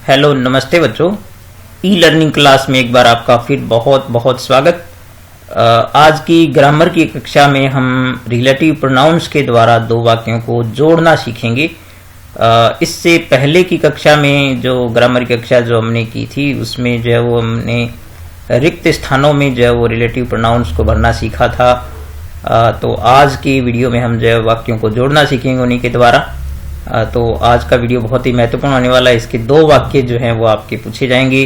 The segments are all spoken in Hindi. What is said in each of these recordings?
हेलो नमस्ते बच्चों, ई लर्निंग क्लास में एक बार आपका फिर बहुत बहुत स्वागत। आज की ग्रामर की कक्षा में हम रिलेटिव प्रोनाउंस के द्वारा दो वाक्यों को जोड़ना सीखेंगे। इससे पहले की कक्षा में जो ग्रामर की कक्षा जो हमने की थी उसमें जो है वो हमने रिक्त स्थानों में जो है वो रिलेटिव प्रोनाउंस को भरना सीखा था। तो आज की वीडियो में हम जो है वाक्यों को जोड़ना सीखेंगे उन्हीं के द्वारा। तो आज का वीडियो बहुत ही महत्वपूर्ण होने वाला है। इसके दो वाक्य जो हैं वो आपके पूछे जाएंगे।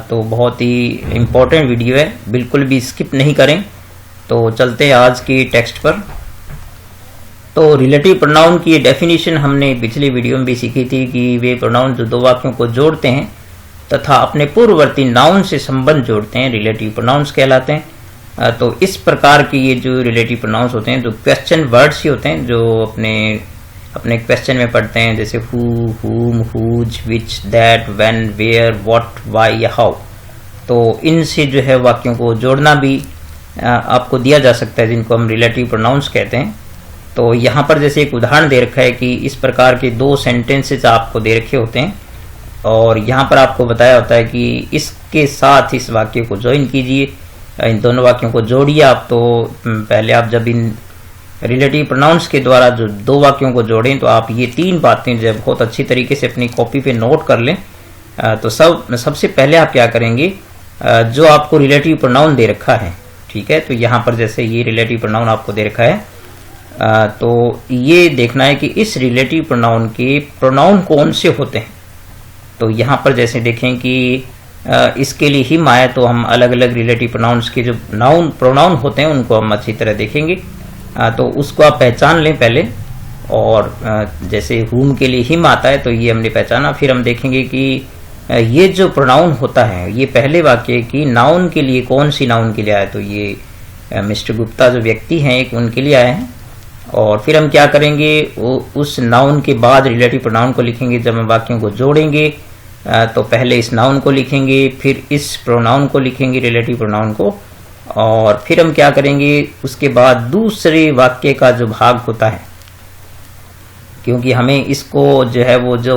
तो बहुत ही इम्पोर्टेंट वीडियो है, बिल्कुल भी स्किप नहीं करें। तो चलते हैं आज की टेक्स्ट पर। तो रिलेटिव प्रोनाउन की डेफिनेशन हमने पिछली वीडियो में भी सीखी थी कि वे प्रोनाउन जो दो वाक्यों को जोड़ते हैं तथा अपने पूर्ववर्ती नाउन से संबंध जोड़ते हैं रिलेटिव प्रोनाउंस कहलाते हैं। तो इस प्रकार के ये जो रिलेटिव प्रोनाउंस होते हैं जो क्वेश्चन वर्ड्स ही होते हैं, जो अपने क्वेश्चन में पढ़ते हैं, जैसे who, whom, whose, which, that, when, where, what, why या हाउ। तो इनसे जो है वाक्यों को जोड़ना भी आपको दिया जा सकता है, जिनको हम रिलेटिव प्रोनाउंस कहते हैं। तो यहाँ पर जैसे एक उदाहरण दे रखा है कि इस प्रकार के दो सेंटेंसेस आपको दे रखे होते हैं और यहाँ पर आपको बताया होता है कि इसके साथ इस वाक्य को ज्वाइन कीजिए, इन दोनों वाक्यों को जोड़िए आप। तो पहले आप जब इन रिलेटिव प्रोनाउंस के द्वारा जो दो वाक्यों को जोड़ें तो आप ये तीन बातें जब बहुत अच्छी तरीके से अपनी कॉपी पे नोट कर लें। तो सबसे पहले आप क्या करेंगे, जो आपको रिलेटिव प्रोनाउन दे रखा है, ठीक है, तो यहाँ पर जैसे ये रिलेटिव प्रोनाउन आपको दे रखा है, तो ये देखना है कि इस रिलेटिव प्रोनाउन के प्रोनाउन कौन से होते हैं। तो यहाँ पर जैसे देखें कि इसके लिए हिम आया, तो हम अलग अलग रिलेटिव प्रोनाउंस के जो प्रोनाउन होते हैं उनको हम अच्छी तरह देखेंगे। तो उसको आप पहचान लें पहले। और जैसे हुम के लिए हिम आता है तो ये हमने पहचाना। फिर हम देखेंगे कि ये जो प्रोनाउन होता है ये पहले वाक्य की नाउन के लिए कौन सी नाउन के लिए आया। तो ये मिस्टर गुप्ता जो व्यक्ति हैं एक उनके लिए आए हैं। और फिर हम क्या करेंगे, उस नाउन के बाद रिलेटिव प्रोनाउन को लिखेंगे। जब हम वाक्यों को जोड़ेंगे तो पहले इस नाउन को लिखेंगे, फिर इस प्रोनाउन को लिखेंगे, रिलेटिव प्रोनाउन को, और फिर हम क्या करेंगे उसके बाद दूसरे वाक्य का जो भाग होता है, क्योंकि हमें इसको जो है वो जो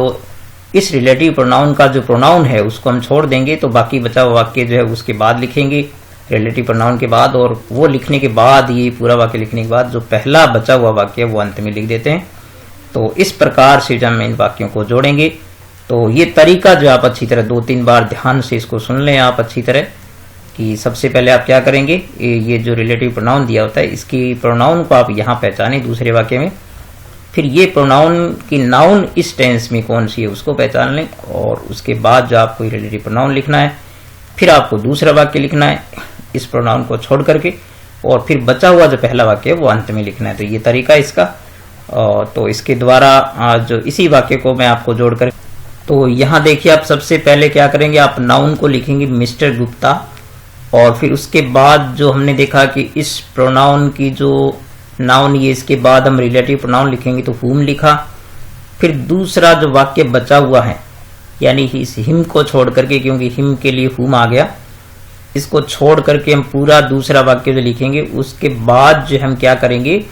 इस रिलेटिव प्रोनाउन का जो प्रोनाउन है उसको हम छोड़ देंगे, तो बाकी बचा हुआ वाक्य जो है उसके बाद लिखेंगे रिलेटिव प्रोनाउन के बाद। और वो लिखने के बाद, ये पूरा वाक्य लिखने के बाद जो पहला बचा हुआ वाक्य वो अंत में लिख देते हैं। तो इस प्रकार से जब हम इन वाक्यों को जोड़ेंगे तो ये तरीका जो आप अच्छी तरह 2-3 बार ध्यान से इसको सुन लें आप अच्छी तरह, कि सबसे पहले आप क्या करेंगे, ये जो रिलेटिव प्रोनाउन दिया होता है इसकी प्रोनाउन को आप यहाँ पहचानें दूसरे वाक्य में। फिर ये प्रोनाउन की नाउन इस टेंस में कौन सी है उसको पहचान लें, और उसके बाद जो आपको रिलेटिव प्रोनाउन लिखना है, फिर आपको दूसरा वाक्य लिखना है इस प्रोनाउन को छोड़ करके, और फिर बचा हुआ जो पहला वाक्य है वो अंत में लिखना है। तो ये तरीका इसका। तो इसके द्वारा जो इसी वाक्य को मैं आपको जोड़ कर, तो यहाँ देखिए आप सबसे पहले क्या करेंगे, आप नाउन को लिखेंगे मिस्टर गुप्ता, और फिर उसके बाद जो हमने देखा कि इस प्रोनाउन की जो नाउन ये, इसके बाद हम रिलेटिव प्रोनाउन लिखेंगे, तो हुम लिखा। फिर दूसरा जो वाक्य बचा हुआ है, यानी इस हिम को छोड़ करके, क्योंकि हिम के लिए हुम आ गया, इसको छोड़ करके हम पूरा दूसरा वाक्य जो लिखेंगे, उसके बाद जो हम क्या करेंगे,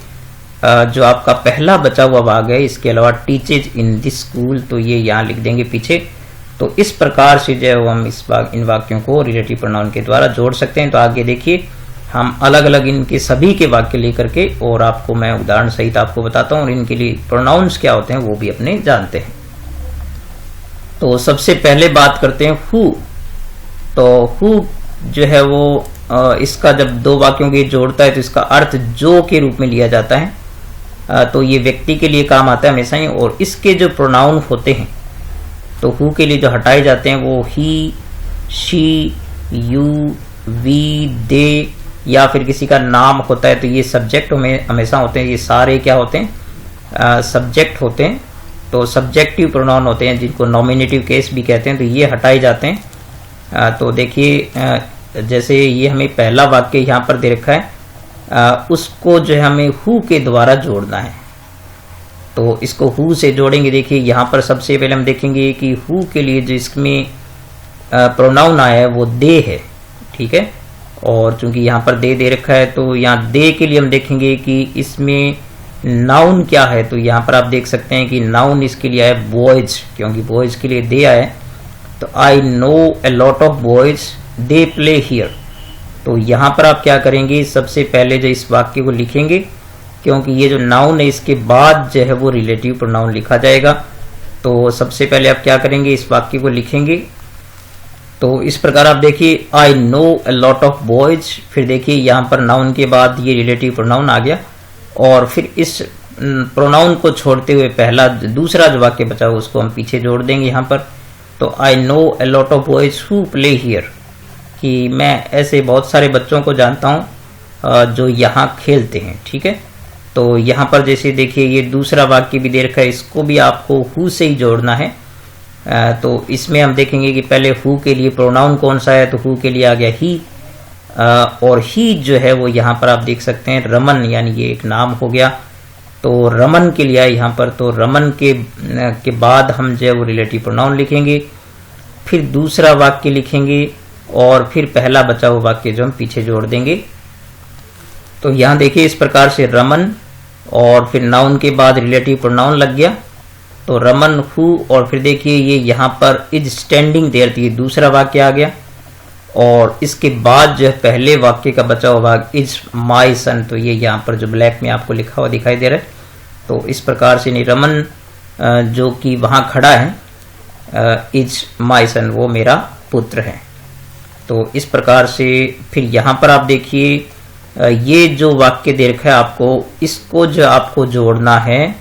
जो आपका पहला बचा हुआ भाग है, इसके अलावा टीचेज इन दिस स्कूल, तो ये यहाँ लिख देंगे पीछे। तो इस प्रकार से जो है हम इन वाक्यों को रिलेटिव प्रोनाउन के द्वारा जोड़ सकते हैं। तो आगे देखिए हम अलग अलग इनके सभी के वाक्य लेकर के, और आपको मैं उदाहरण सहित आपको बताता हूँ, और इनके लिए प्रोनाउंस क्या होते हैं वो भी अपने जानते हैं। तो सबसे पहले बात करते हैं हु। तो हु जो है वो इसका जब दो वाक्यों के जोड़ता है तो इसका अर्थ जो के रूप में लिया जाता है। तो ये व्यक्ति के लिए काम आता है हमेशा ही। और इसके जो प्रोनाउन होते हैं तो हु के लिए जो हटाए जाते हैं वो ही, शी, यू, वी, दे, या फिर किसी का नाम होता है तो ये सब्जेक्ट हमेशा होते हैं। ये सारे क्या होते हैं, सब्जेक्ट होते हैं। तो सब्जेक्टिव प्रोनाउन होते हैं जिनको नॉमिनेटिव केस भी कहते हैं, तो ये हटाए जाते हैं। तो देखिए जैसे ये हमें पहला वाक्य यहाँ पर दे रखा है, उसको जो है हमें हु के द्वारा जोड़ना है। तो इसको हु से जोड़ेंगे। देखिए यहाँ पर सबसे पहले हम देखेंगे कि हु के लिए जो इसमें प्रोनाउन आया है वो दे है, ठीक है। और चूंकि यहाँ पर दे रखा है तो यहाँ दे के लिए हम देखेंगे कि इसमें नाउन क्या है। तो यहाँ पर आप देख सकते हैं कि नाउन इसके लिए आया बॉयज, क्योंकि बॉयज के लिए दे आया है। तो I know a lot of boys they play here. तो यहाँ पर आप क्या करेंगे, सबसे पहले जो इस वाक्य को लिखेंगे, क्योंकि ये जो नाउन है इसके बाद जो है वो रिलेटिव प्रोनाउन लिखा जाएगा। तो सबसे पहले आप क्या करेंगे, इस वाक्य को लिखेंगे। तो इस प्रकार आप देखिए I know a lot of boys, फिर देखिए यहाँ पर नाउन के बाद ये रिलेटिव प्रोनाउन आ गया, और फिर इस प्रोनाउन को छोड़ते हुए दूसरा जो वाक्य बचा हुआ उसको हम पीछे जोड़ देंगे यहाँ पर। तो I know a lot of boys who play here, कि मैं ऐसे बहुत सारे बच्चों को जानता हूँ जो यहाँ खेलते हैं। ठीक है, तो यहाँ पर जैसे देखिए ये दूसरा वाक्य भी दे रखा है, इसको भी आपको हु से ही जोड़ना है। तो इसमें हम देखेंगे कि पहले हु के लिए प्रोनाउन कौन सा है, तो हु के लिए आ गया ही, और ही जो है वो यहाँ पर आप देख सकते हैं रमन, यानी ये एक नाम हो गया, तो रमन के लिए यहाँ पर। तो रमन के बाद हम जो है वो रिलेटिव प्रोनाउन लिखेंगे, फिर दूसरा वाक्य लिखेंगे, और फिर पहला बचा हुआ वाक्य जो हम पीछे जोड़ देंगे। तो यहाँ देखिए इस प्रकार से रमन, और फिर नाउन के बाद रिलेटिव प्रोनाउन लग गया, तो रमन हु, और फिर देखिए ये यहाँ पर इज स्टैंडिंग देयर, ये दूसरा वाक्य आ गया, और इसके बाद जो पहले वाक्य का बचा हुआ भाग इज माई सन, तो ये यहाँ पर जो ब्लैक में आपको लिखा हुआ दिखाई दे रहा है। तो इस प्रकार से नहीं, रमन जो कि वहाँ खड़ा है, इज माई सन, वो मेरा पुत्र है। तो इस प्रकार से फिर यहाँ पर आप देखिए ये जो वाक्य दे रखा है आपको, इसको जो आपको जोड़ना है,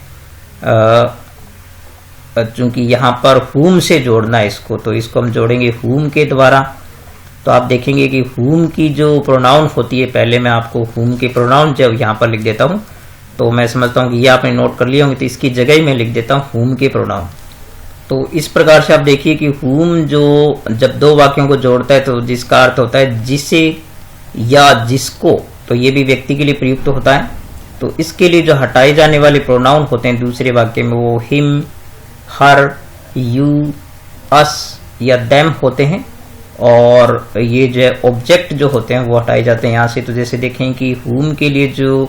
चूंकि यहाँ पर हुम से जोड़ना है इसको, तो इसको हम जोड़ेंगे हुम के द्वारा। तो आप देखेंगे कि हुम की जो प्रोनाउन होती है, पहले मैं आपको हुम के प्रोनाउन जब यहाँ पर लिख देता हूँ, तो मैं समझता हूँ कि ये आपने नोट कर लिया होंगे, तो इसकी जगह ही मैं लिख देता हूँ हुम के प्रोनाउन। तो इस प्रकार से आप देखिए कि हुम जो जब दो वाक्यों को जोड़ता है तो जिसका अर्थ होता है जिसे या जिसको, तो ये भी व्यक्ति के लिए प्रयुक्त होता है। तो इसके लिए जो हटाए जाने वाले प्रोनाउन होते हैं दूसरे वाक्य में, वो हिम, हर, यू, अस या देम होते हैं, और ये जो ऑब्जेक्ट जो होते हैं वो हटाए जाते हैं यहाँ से। तो जैसे देखें कि हुम के लिए जो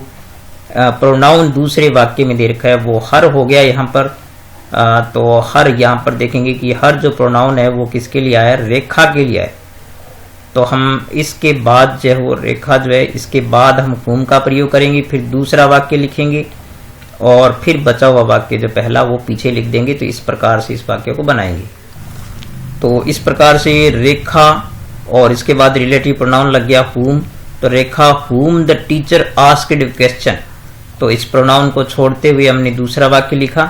प्रोनाउन दूसरे वाक्य में दे रखा है वो हर हो गया यहाँ पर। तो हर यहाँ पर देखेंगे कि हर जो प्रोनाउन है वो किसके लिए आया है, रेखा के लिए है। तो हम इसके बाद जो है वो रेखा जो है, इसके बाद हम हुम का प्रयोग करेंगे, फिर दूसरा वाक्य लिखेंगे, और फिर बचा हुआ वाक्य जो पहला वो पीछे लिख देंगे। तो इस प्रकार से इस वाक्य को बनाएंगे। तो इस प्रकार से रेखा, और इसके बाद रिलेटिव प्रोनाउन लग गया हुम। तो रेखा whom the teacher asked question, तो इस प्रोनाउन को छोड़ते हुए हमने दूसरा वाक्य लिखा।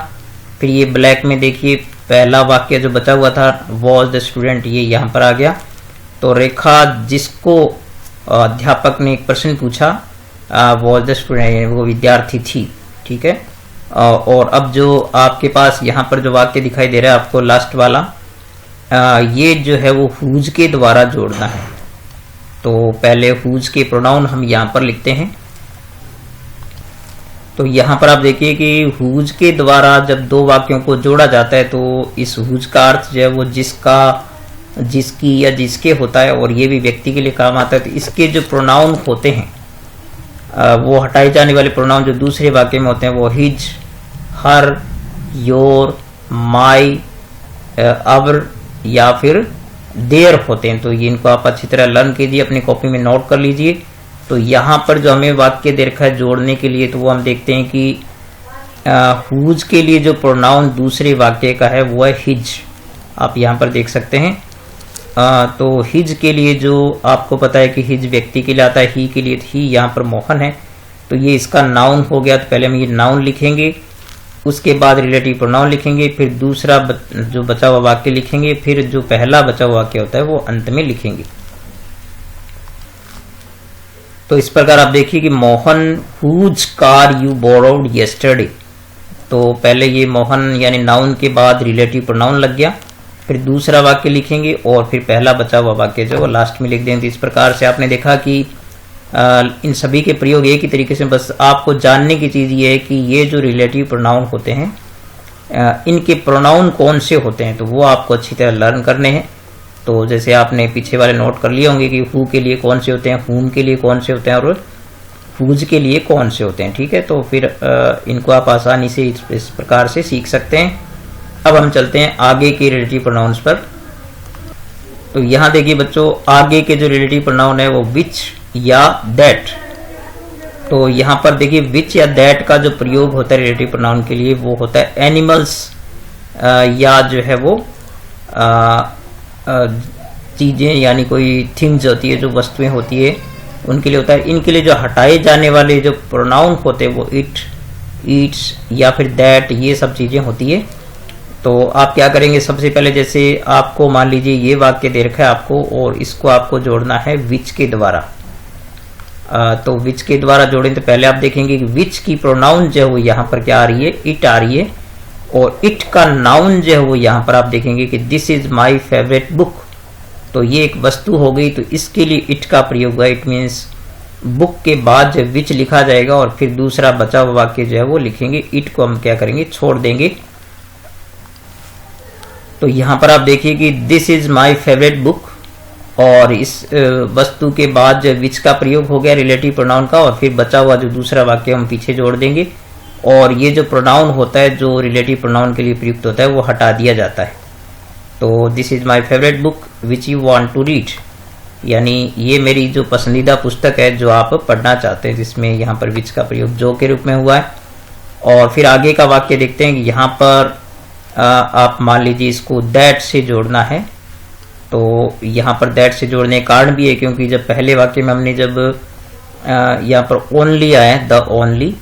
फिर ये ब्लैक में देखिए पहला वाक्य जो बचा हुआ था वॉज द स्टूडेंट, ये यहाँ पर आ गया। तो रेखा जिसको अध्यापक ने एक प्रश्न पूछा, वॉज द स्टूडेंट, वो विद्यार्थी थी। ठीक है, और अब जो आपके पास यहाँ पर जो वाक्य दिखाई दे रहा है आपको लास्ट वाला, ये जो है वो हुज के द्वारा जोड़ना है। तो पहले हुज के प्रोनाउन हम यहाँ पर लिखते हैं। तो यहाँ पर आप देखिए कि हुज के द्वारा जब दो वाक्यों को जोड़ा जाता है तो इस हुज का अर्थ जो है वो जिसका, जिसकी या जिसके होता है, और ये भी व्यक्ति के लिए काम आता है। तो इसके जो प्रोनाउन होते हैं वो हटाए जाने वाले प्रोनाउन जो दूसरे वाक्य में होते हैं वो हिज, हर, योर, माई, अवर या फिर देयर होते हैं। तो इनको आप अच्छी तरह लर्न कीजिए, अपनी कॉपी में नोट कर लीजिए। तो यहाँ पर जो हमें वाक्य दे रखा है जोड़ने के लिए, तो वो हम देखते हैं कि हुज के लिए जो प्रोनाउन दूसरे वाक्य का है वो है हिज, आप यहाँ पर देख सकते हैं। तो हिज के लिए जो आपको पता है कि हिज व्यक्ति के लिए आता है, ही के लिए ही यहाँ पर मोहन है, तो ये इसका नाउन हो गया। तो पहले हम ये नाउन लिखेंगे, उसके बाद रिलेटिव प्रोनाउन लिखेंगे, फिर दूसरा जो बचा हुआ वाक्य लिखेंगे, फिर जो पहला बचा हुआ वाक्य होता है वो अंत में लिखेंगे। तो इस प्रकार आप देखिए कि Mohan whose car you borrowed yesterday, तो पहले ये मोहन यानी नाउन के बाद रिलेटिव प्रोनाउन लग गया, फिर दूसरा वाक्य लिखेंगे, और फिर पहला बचा हुआ वाक्य जो वो लास्ट में लिख देंगे। इस प्रकार से आपने देखा कि इन सभी के प्रयोग एक ही तरीके से, बस आपको जानने की चीज़ ये है कि ये जो रिलेटिव प्रोनाउन होते हैं इनके प्रोनाउन कौन से होते हैं, तो वो आपको अच्छी तरह लर्न करने हैं। तो जैसे आपने पीछे वाले नोट कर लिए होंगे कि हु के लिए कौन से होते हैं, हुम के लिए कौन से होते हैं, और हुज के लिए कौन से होते हैं। ठीक है, तो फिर इनको आप आसानी से इस प्रकार से सीख सकते हैं। अब हम चलते हैं आगे के रिलेटिव प्रोनाउंस पर। तो यहाँ देखिए बच्चों, आगे के जो रिलेटिव प्रोनाउन है वो विच या दैट। तो यहाँ पर देखिए विच या दैट का जो प्रयोग होता है रिलेटिव प्रोनाउन के लिए वो होता है एनिमल्स या जो है वो चीजें यानी कोई थिंग्स होती है, जो वस्तुएं होती है उनके लिए होता है। इनके लिए जो हटाए जाने वाले जो प्रोनाउन होते हैं वो इट, ईट्स या फिर दैट, ये सब चीजें होती है। तो आप क्या करेंगे, सबसे पहले जैसे आपको मान लीजिए ये वाक्य दे रखा है आपको और इसको आपको जोड़ना है विच के द्वारा। तो विच के द्वारा जोड़ें तो पहले आप देखेंगे कि विच की प्रोनाउन जो है वो यहाँ पर क्या आ रही है, इट आ रही है, और इट का नाउन जो है वो यहाँ पर आप देखेंगे कि this is my favourite book. तो ये एक वस्तु हो गई, तो इसके लिए इट का प्रयोग हुआ। इट मीन्स बुक के बाद जब विच लिखा जाएगा और फिर दूसरा बचा हुआ वाक्य जो है वो लिखेंगे, इट को हम क्या करेंगे, छोड़ देंगे। तो यहां पर आप देखिए कि this is my favourite book, और इस वस्तु के बाद जब विच का प्रयोग हो गया रिलेटिव प्रोनाउन का, और फिर बचा हुआ जो दूसरा वाक्य हम पीछे जोड़ देंगे, और ये जो प्रोनाउन होता है जो रिलेटिव प्रोनाउन के लिए प्रयुक्त होता है वो हटा दिया जाता है। तो this is my favourite book which you want to read, यानी ये मेरी जो पसंदीदा पुस्तक है जो आप पढ़ना चाहते हैं, जिसमें यहाँ पर विच का प्रयोग जो के रूप में हुआ है। और फिर आगे का वाक्य देखते हैं कि यहाँ पर आप मान लीजिए इसको दैट से जोड़ना है। तो यहाँ पर दैट से जोड़ने का कारण भी है क्योंकि जब पहले वाक्य में हमने जब यहाँ पर ओनली आया द ओनली,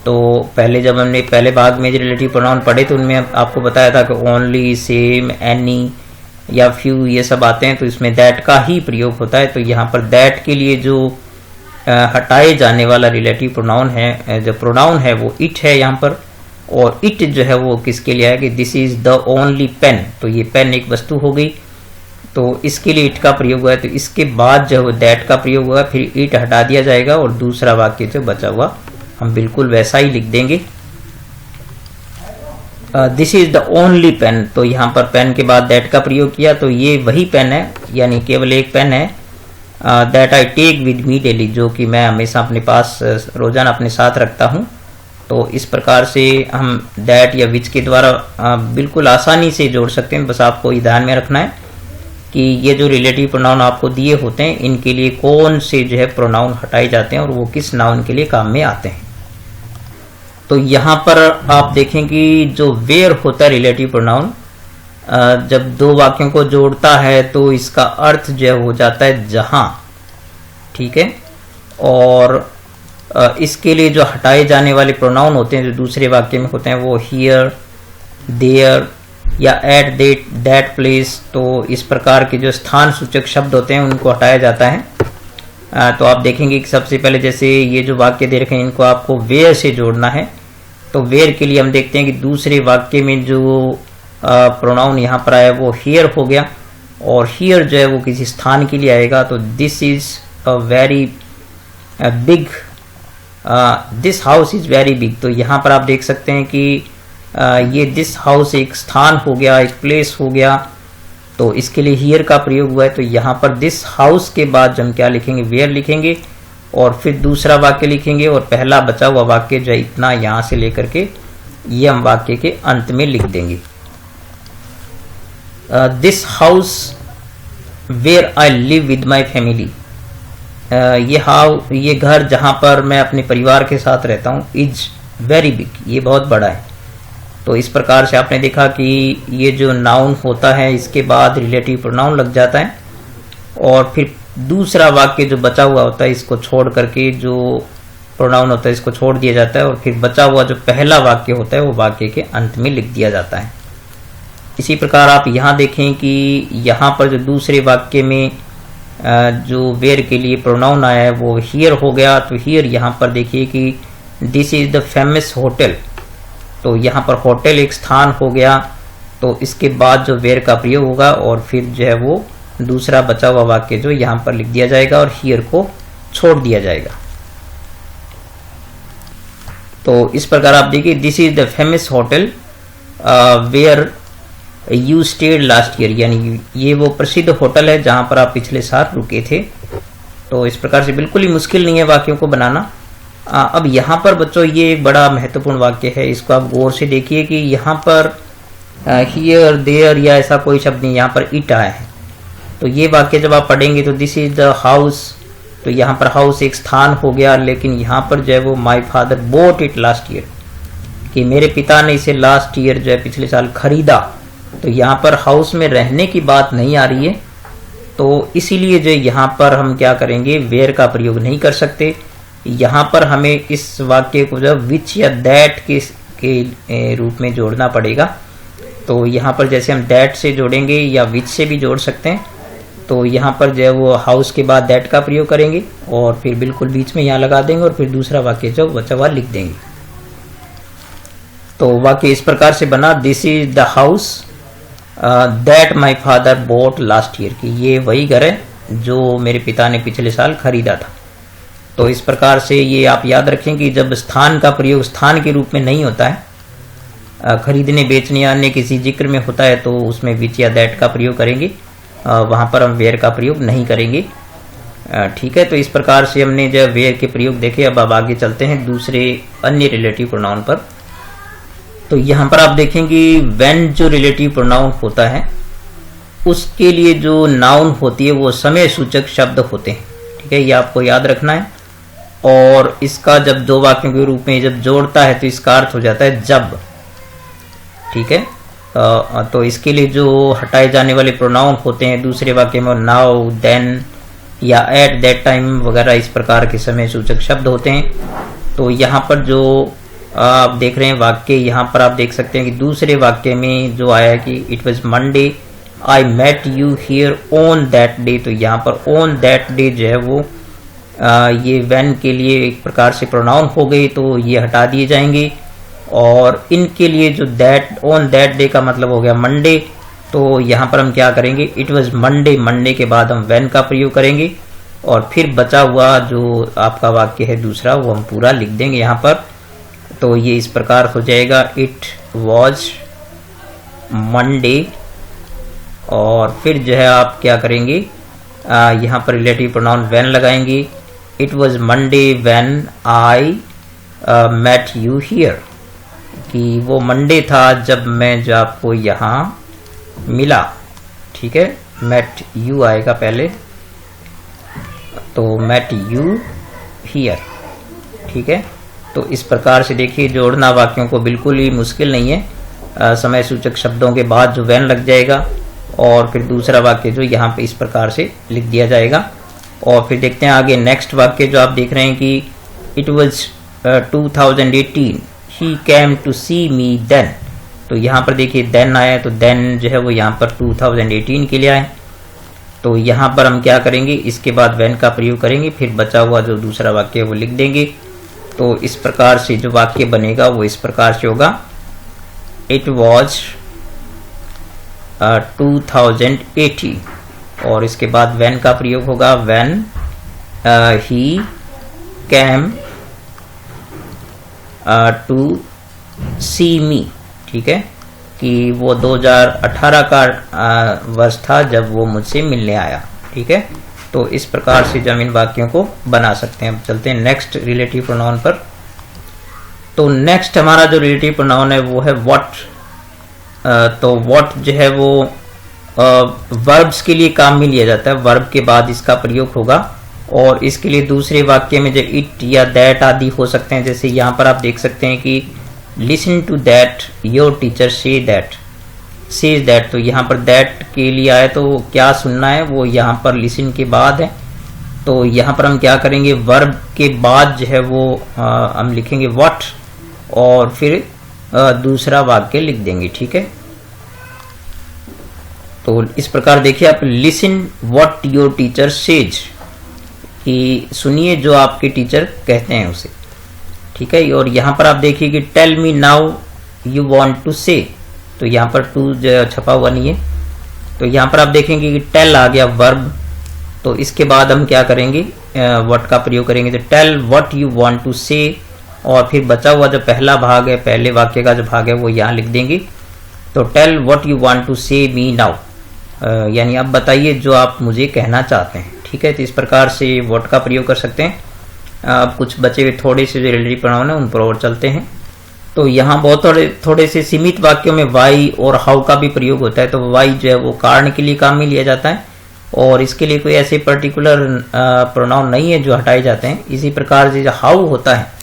तो पहले जब हमने पहले भाग में जो रिलेटिव प्रोनाउन पढ़े तो उनमें आपको बताया था कि ओनली, सेम, एनी या फ्यू ये सब आते हैं, तो इसमें दैट का ही प्रयोग होता है। तो यहाँ पर दैट के लिए जो हटाए जाने वाला रिलेटिव प्रोनाउन है, जो प्रोनाउन है वो इट है यहाँ पर, और इट जो है वो किसके लिए है कि this is the only pen. तो ये पेन एक वस्तु हो गई, तो इसके लिए इट का प्रयोग हुआ है। तो इसके बाद जो है दैट का प्रयोग हुआ, फिर इट हटा दिया जाएगा और दूसरा वाक्य जो बचा हुआ हम बिल्कुल वैसा ही लिख देंगे, this is the only pen. तो यहाँ पर पेन के बाद दैट का प्रयोग किया, तो ये वही पेन है, यानी केवल एक पेन है, that I take with me daily, जो कि मैं हमेशा अपने पास रोजाना अपने साथ रखता हूँ। तो इस प्रकार से हम दैट या विच के द्वारा बिल्कुल आसानी से जोड़ सकते हैं। बस आपको ये ध्यान में रखना है कि ये जो रिलेटिव प्रोनाउन आपको दिए होते हैं इनके लिए कौन से जो है प्रोनाउन हटाए जाते हैं और वो किस नाउन के लिए काम में आते हैं। तो यहाँ पर आप देखें कि जो वेयर होता है रिलेटिव प्रोनाउन, जब दो वाक्यों को जोड़ता है तो इसका अर्थ जो है हो जाता है जहां, ठीक है। और इसके लिए जो हटाए जाने वाले प्रोनाउन होते हैं जो दूसरे वाक्य में होते हैं वो हियर, देयर या एट दैट प्लेस, तो इस प्रकार के जो स्थान सूचक शब्द होते हैं उनको हटाया जाता है। तो आप देखेंगे कि सबसे पहले जैसे ये जो वाक्य दे रखे हैं इनको आपको वेयर से जोड़ना है। तो वेयर के लिए हम देखते हैं कि दूसरे वाक्य में जो प्रोनाउन यहाँ पर आया वो हियर हो गया, और हियर जो है वो किसी स्थान के लिए आएगा। तो this is a very big, this house is very big. तो यहाँ पर आप देख सकते हैं कि ये दिस हाउस एक स्थान हो गया, एक प्लेस हो गया, तो इसके लिए हियर का प्रयोग हुआ है। तो यहाँ पर दिस हाउस के बाद हम क्या लिखेंगे, वेयर लिखेंगे, और फिर दूसरा वाक्य लिखेंगे, और पहला बचा हुआ वाक्य जो इतना यहाँ से लेकर के ये हम वाक्य के अंत में लिख देंगे। This house where I live with my family, ये घर जहाँ पर मैं अपने परिवार के साथ रहता हूँ, इज वेरी बिग, ये बहुत बड़ा है। तो इस प्रकार से आपने देखा कि ये जो नाउन होता है इसके बाद रिलेटिव प्रोनाउन लग जाता है, और फिर दूसरा वाक्य जो बचा हुआ होता है इसको छोड़ करके जो प्रोनाउन होता है इसको छोड़ दिया जाता है, और फिर बचा हुआ जो पहला वाक्य होता है वो वाक्य के अंत में लिख दिया जाता है। इसी प्रकार आप यहाँ देखें कि यहाँ पर जो दूसरे वाक्य में जो वेयर के लिए प्रोनाउन आया है वो हियर हो गया। तो हियर यहाँ पर देखिए कि this is the famous hotel, तो यहाँ पर होटल एक स्थान हो गया। तो इसके बाद जो वेयर का प्रयोग होगा और फिर जो है वो दूसरा बचा हुआ वाक्य जो यहाँ पर लिख दिया जाएगा और हियर को छोड़ दिया जाएगा। तो इस प्रकार आप देखिए this is the famous hotel where you stayed last year, यानी ये वो प्रसिद्ध होटल है जहां पर आप पिछले साल रुके थे। तो इस प्रकार से बिल्कुल ही मुश्किल नहीं है वाक्यों को बनाना। अब यहाँ पर बच्चों ये एक बड़ा महत्वपूर्ण वाक्य है, इसको आप गौर से देखिए कि यहाँ पर हियर, देयर या ऐसा कोई शब्द नहीं, यहाँ पर इट आया है। तो ये वाक्य जब आप पढ़ेंगे तो दिस इज द हाउस, तो यहाँ पर हाउस एक स्थान हो गया, लेकिन यहाँ पर जो है वो my father boat it last year, कि मेरे पिता ने इसे लास्ट ईयर जो है पिछले साल खरीदा। तो यहाँ पर हाउस में रहने की बात नहीं आ रही है, तो इसीलिए जो यहाँ पर हम क्या करेंगे, वेयर का प्रयोग नहीं कर सकते। यहाँ पर हमें इस वाक्य को जो विच या दैट के रूप में जोड़ना पड़ेगा। तो यहाँ पर जैसे हम दैट से जोड़ेंगे या विच से भी जोड़ सकते हैं, तो यहाँ पर जो है वो हाउस के बाद दैट का प्रयोग करेंगे और फिर बिल्कुल बीच में यहाँ लगा देंगे और फिर दूसरा वाक्य जो बचा हुआ लिख देंगे। तो वाक्य इस प्रकार से बना, this is the house that my father bought last year, की ये वही घर है जो मेरे पिता ने पिछले साल खरीदा था। तो इस प्रकार से ये आप याद रखें कि जब स्थान का प्रयोग स्थान के रूप में नहीं होता है, खरीदने बेचने या अन्य किसी जिक्र में होता है, तो उसमें विच या दैट का प्रयोग करेंगे, वहां पर हम वेयर का प्रयोग नहीं करेंगे। ठीक है, तो इस प्रकार से हमने जब वेयर के प्रयोग देखे, अब आगे चलते हैं दूसरे अन्य रिलेटिव प्रोनाउन पर। तो यहाँ पर आप देखेंगे व्हेन जो रिलेटिव प्रोनाउन होता है उसके लिए जो नाउन होती है वो समय सूचक शब्द होते हैं। ठीक है, ये आपको याद रखना है। और इसका जब दो वाक्यों के रूप में जब जोड़ता है तो इसका अर्थ हो जाता है जब। ठीक है, तो इसके लिए जो हटाए जाने वाले प्रोनाउन होते हैं दूसरे वाक्य में नाउ, देन या एट दैट टाइम वगैरह इस प्रकार के समय सूचक शब्द होते हैं। तो यहाँ पर जो आप देख रहे हैं वाक्य, यहाँ पर आप देख सकते हैं कि दूसरे वाक्य में जो आया कि it was Monday I met you here on that day, तो यहाँ पर ऑन दैट डे जो है वो ये व्हेन के लिए एक प्रकार से प्रोनाउन हो गई, तो ये हटा दिए जाएंगे। और इनके लिए जो दैट ऑन दैट डे का मतलब हो गया मंडे, तो यहाँ पर हम क्या करेंगे, इट वॉज मंडे, मंडे के बाद हम व्हेन का प्रयोग करेंगे और फिर बचा हुआ जो आपका वाक्य है दूसरा वो हम पूरा लिख देंगे यहाँ पर। तो ये इस प्रकार हो जाएगा, इट वॉज मंडे, और फिर जो है आप क्या करेंगे, यहाँ पर रिलेटिव प्रोनाउन व्हेन लगाएंगे, it was Monday when I met you here, कि वो मंडे था जब मैं जो आपको यहाँ मिला। ठीक है, मेट यू आएगा पहले, तो मेट यू हियर। ठीक है, तो इस प्रकार से देखिए जोड़ना वाक्यों को बिल्कुल ही मुश्किल नहीं है। समय सूचक शब्दों के बाद जो व्हेन लग जाएगा और फिर दूसरा वाक्य जो यहाँ पे इस प्रकार से लिख दिया जाएगा। और फिर देखते हैं आगे नेक्स्ट वाक्य जो आप देख रहे हैं कि it was 2018 he came to see me then, तो यहाँ पर देखिए देन आया, तो देन जो है वो यहाँ पर 2018 के लिए आए। तो यहाँ पर हम क्या करेंगे, इसके बाद व्हेन का प्रयोग करेंगे, फिर बचा हुआ जो दूसरा वाक्य है वो लिख देंगे। तो इस प्रकार से जो वाक्य बनेगा वो इस प्रकार से होगा, इट वॉज 2018, और इसके बाद व्हेन का प्रयोग होगा, when he came to see मी। ठीक है, कि वो 2018 का वर्ष था जब वो मुझसे मिलने आया। ठीक है, तो इस प्रकार से हम इन वाक्यों को बना सकते हैं। अब चलते हैं नेक्स्ट रिलेटिव प्रोनाउन पर। तो नेक्स्ट हमारा जो रिलेटिव प्रोनाउन है वो है व्हाट। तो व्हाट जो है वो वर्ब्स के लिए काम में लिया जाता है, वर्ब के बाद इसका प्रयोग होगा, और इसके लिए दूसरे वाक्य में जो इट या दैट आदि हो सकते हैं। जैसे यहाँ पर आप देख सकते हैं कि listen to that your teacher से दैट, सेज दैट, तो यहाँ पर दैट के लिए आया, तो क्या सुनना है वो यहाँ पर लिसन के बाद है। तो यहाँ पर हम क्या करेंगे, वर्ब के बाद जो है वो हम लिखेंगे व्हाट और फिर दूसरा वाक्य लिख देंगे। ठीक है, तो इस प्रकार देखिए आप, listen what your teacher says, कि सुनिए जो आपके टीचर कहते हैं उसे। ठीक है, और यहाँ पर आप देखिए कि tell me now you want to say, तो यहाँ पर टू छपा हुआ नहीं है, तो यहाँ पर आप देखेंगे कि टेल आ गया वर्ब। तो इसके बाद हम क्या करेंगे, व्हाट का प्रयोग करेंगे, तो tell what you want to say, और फिर बचा हुआ जो पहला भाग है, पहले वाक्य का जो भाग है वो यहाँ लिख देंगे। तो tell what you want to say me now, यानी अब बताइए जो आप मुझे कहना चाहते हैं। ठीक है, तो इस प्रकार से व्हाट का प्रयोग कर सकते हैं। अब कुछ बचे हुए थोड़े से जो रिलेटिव प्रोनाउन है उन पर और चलते हैं। तो यहाँ बहुत थोड़े से सीमित वाक्यों में वाई और हाउ का भी प्रयोग होता है। तो वाई जो है वो कारण के लिए काम में लिया जाता है, और इसके लिए कोई ऐसे पर्टिकुलर प्रोनाउन नहीं है जो हटाए जाते हैं। इसी प्रकार से जो हाउ होता है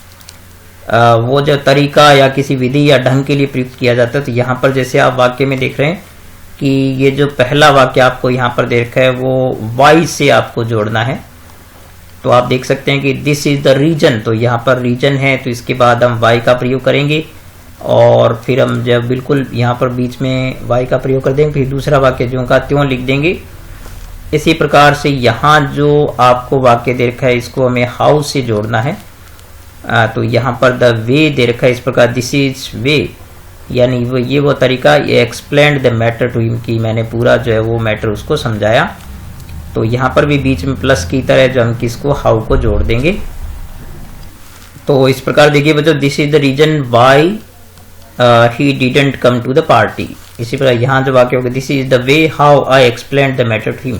वो जो तरीका या किसी विधि या ढंग के लिए प्रयुक्त किया जाता है। तो यहाँ पर जैसे आप वाक्य में देख रहे हैं कि ये जो पहला वाक्य आपको यहाँ पर दे रखा है वो वाई से आपको जोड़ना है। तो आप देख सकते हैं कि दिस इज द रीजन, तो यहाँ पर रीजन है तो इसके बाद हम वाई का प्रयोग करेंगे और फिर हम जब बिल्कुल यहाँ पर बीच में वाई का प्रयोग कर देंगे फिर दूसरा वाक्य ज्यों का त्यों लिख देंगे। इसी प्रकार से यहाँ जो आपको वाक्य दे रखा है इसको हमें हाउ से जोड़ना है। तो यहाँ पर द वे दे रखा है इस प्रकार दिस इज वे, यानी ये वो तरीका, ये explained the matter to him, की मैंने पूरा जो है वो मैटर उसको समझाया। तो यहाँ पर भी बीच में प्लस की तरह जो हम किसको हाउ को जोड़ देंगे। तो इस प्रकार देखिए बच्चों, this is the reason why he didn't come to the party. इसी प्रकार यहाँ जो वाक्य होगा this is the way how I explained the matter to him,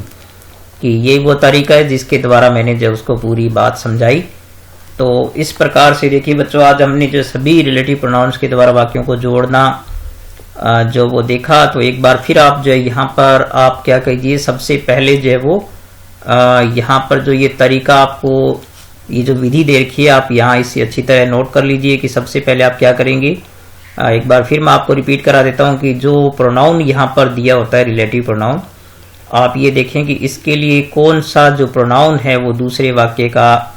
कि ये वो तरीका है जिसके द्वारा मैंने जो उसको पूरी बात समझाई। तो इस प्रकार से देखिए बच्चों, आज हमने जो सभी रिलेटिव प्रोनाउंस के द्वारा वाक्यों को जोड़ना जो वो देखा। तो एक बार फिर आप जो है यहाँ पर आप क्या कीजिए, सबसे पहले जो है वो यहाँ पर जो ये तरीका आपको ये जो विधि दे रखी है आप यहाँ इसे अच्छी तरह नोट कर लीजिए कि सबसे पहले आप क्या करेंगे। एक बार फिर मैं आपको रिपीट करा देता हूँ कि जो प्रोनाउन यहाँ पर दिया होता है रिलेटिव प्रोनाउन, आप ये देखें कि इसके लिए कौन सा जो प्रोनाउन है वो दूसरे वाक्य का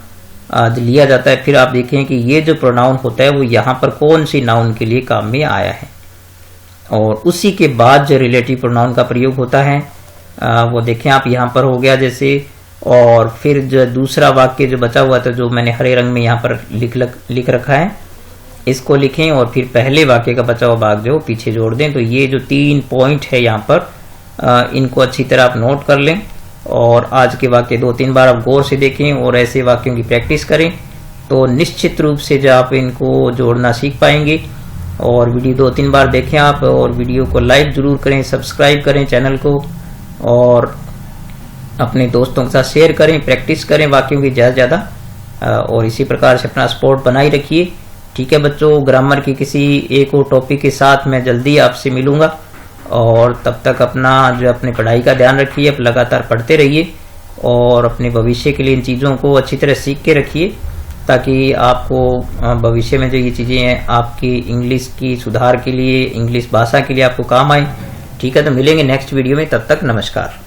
लिया जाता है। फिर आप देखें कि ये जो प्रोनाउन होता है वो यहाँ पर कौन सी नाउन के लिए काम में आया है, और उसी के बाद जो रिलेटिव प्रोनाउन का प्रयोग होता है वो देखें आप यहाँ पर हो गया जैसे। और फिर जो दूसरा वाक्य जो बचा हुआ था जो मैंने हरे रंग में यहाँ पर लिख रखा है इसको लिखें और फिर पहले वाक्य का बचा हुआ भाग जो पीछे जोड़ दें। तो ये जो 3 पॉइंट है यहाँ पर इनको अच्छी तरह आप नोट कर लें और आज के वाक्य 2-3 बार आप गौर से देखें और ऐसे वाक्यों की प्रैक्टिस करें तो निश्चित रूप से जो आप इनको जोड़ना सीख पाएंगे। और वीडियो 2-3 बार देखें आप, और वीडियो को लाइक जरूर करें, सब्सक्राइब करें चैनल को और अपने दोस्तों के साथ शेयर करें, प्रैक्टिस करें वाक्यों की ज़्यादा और इसी प्रकार से अपना सपोर्ट बनाए रखिए। ठीक है बच्चों, ग्रामर की किसी एक और टॉपिक के साथ मैं जल्दी आपसे मिलूंगा और तब तक अपना जो अपनी पढ़ाई का ध्यान रखिए, आप लगातार पढ़ते रहिए और अपने भविष्य के लिए इन चीज़ों को अच्छी तरह सीख के रखिए ताकि आपको भविष्य में जो ये चीज़ें हैं आपकी इंग्लिश की सुधार के लिए, इंग्लिश भाषा के लिए आपको काम आए। ठीक है, तो मिलेंगे नेक्स्ट वीडियो में, तब तक नमस्कार।